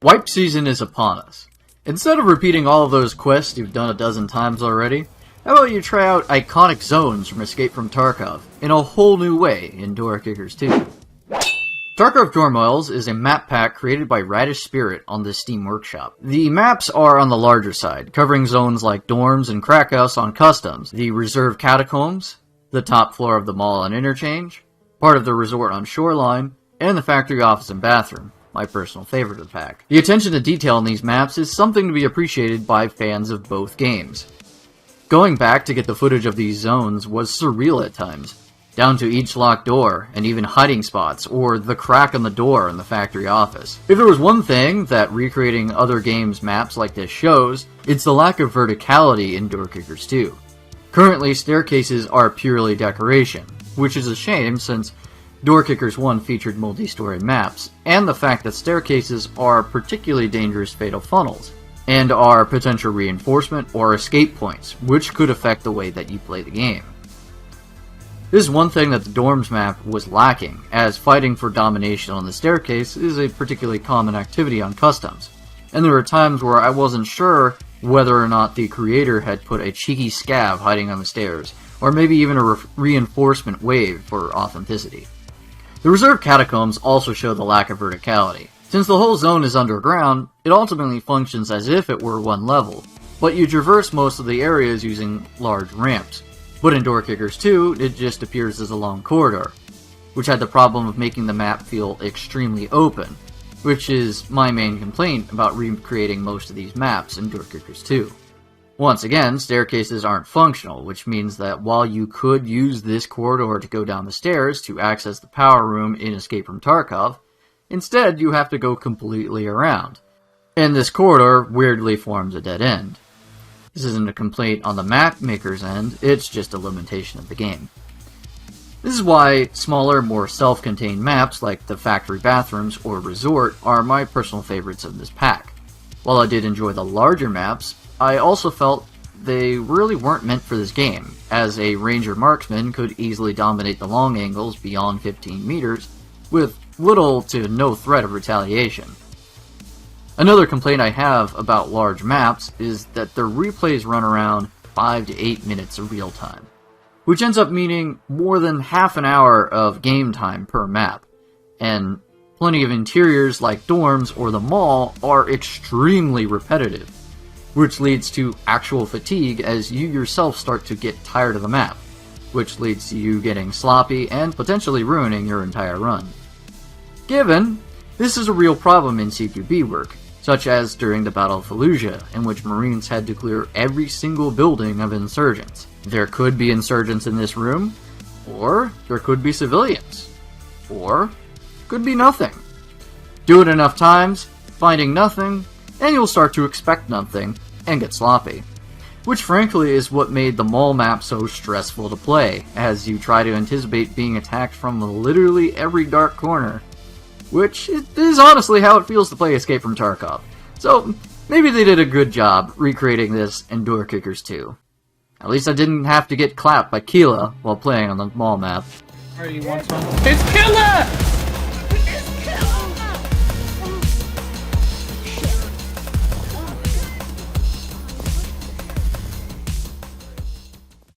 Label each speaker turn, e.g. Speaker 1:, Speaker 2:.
Speaker 1: Wipe season is upon us. Instead of repeating all of those quests you've done a dozen times already, how about you try out iconic zones from Escape from Tarkov in a whole new way in Door Kickers 2. Tarkov Turmoils is a map pack created by Radish Spirit on the Steam Workshop. The maps are on the larger side, covering zones like dorms and crack house on Customs, the Reserve Catacombs, the top floor of the mall on Interchange, part of the resort on Shoreline, and the factory office and bathroom, my personal favorite of the pack. The attention to detail in these maps is something to be appreciated by fans of both games. Going back to get the footage of these zones was surreal at times, down to each locked door, and even hiding spots, or the crack on the door in the factory office. If there was one thing that recreating other games' maps like this shows, it's the lack of verticality in Door Kickers 2. Currently, staircases are purely decoration, which is a shame since Door Kickers 1 featured multi-story maps, and the fact that staircases are particularly dangerous fatal funnels, and are potential reinforcement or escape points, which could affect the way that you play the game. This is one thing that the dorms map was lacking, as fighting for domination on the staircase is a particularly common activity on Customs, and there were times where I wasn't sure whether or not the creator had put a cheeky scav hiding on the stairs, or maybe even a reinforcement wave for authenticity. The Reserve Catacombs also show the lack of verticality. Since the whole zone is underground, it ultimately functions as if it were one level, but you traverse most of the areas using large ramps. But in Door Kickers 2, it just appears as a long corridor, which had the problem of making the map feel extremely open, which is my main complaint about recreating most of these maps in Door Kickers 2. Once again, staircases aren't functional, which means that while you could use this corridor to go down the stairs to access the power room in Escape from Tarkov, instead you have to go completely around, and this corridor weirdly forms a dead end. This isn't a complaint on the map maker's end, it's just a limitation of the game. This is why smaller, more self-contained maps like the factory bathrooms or resort are my personal favorites of this pack. While I did enjoy the larger maps, I also felt they really weren't meant for this game, as a ranger marksman could easily dominate the long angles beyond 15 meters with little to no threat of retaliation. Another complaint I have about large maps is that their replays run around 5 to 8 minutes of real time, which ends up meaning more than half an hour of game time per map, and plenty of interiors like dorms or the mall are extremely repetitive, which leads to actual fatigue as you yourself start to get tired of the map, which leads to you getting sloppy and potentially ruining your entire run. Given, this is a real problem in CQB work, such as during the Battle of Fallujah, in which Marines had to clear every single building of insurgents. There could be insurgents in this room, or there could be civilians, or could be nothing. Do it enough times, finding nothing, and you'll start to expect nothing, and get sloppy. Which frankly is what made the mall map so stressful to play, as you try to anticipate being attacked from literally every dark corner. Which is honestly how it feels to play Escape from Tarkov. So, maybe they did a good job recreating this in Door Kickers 2. At least I didn't have to get clapped by Keela while playing on the mall map.
Speaker 2: Alright, you want some? It's Killer!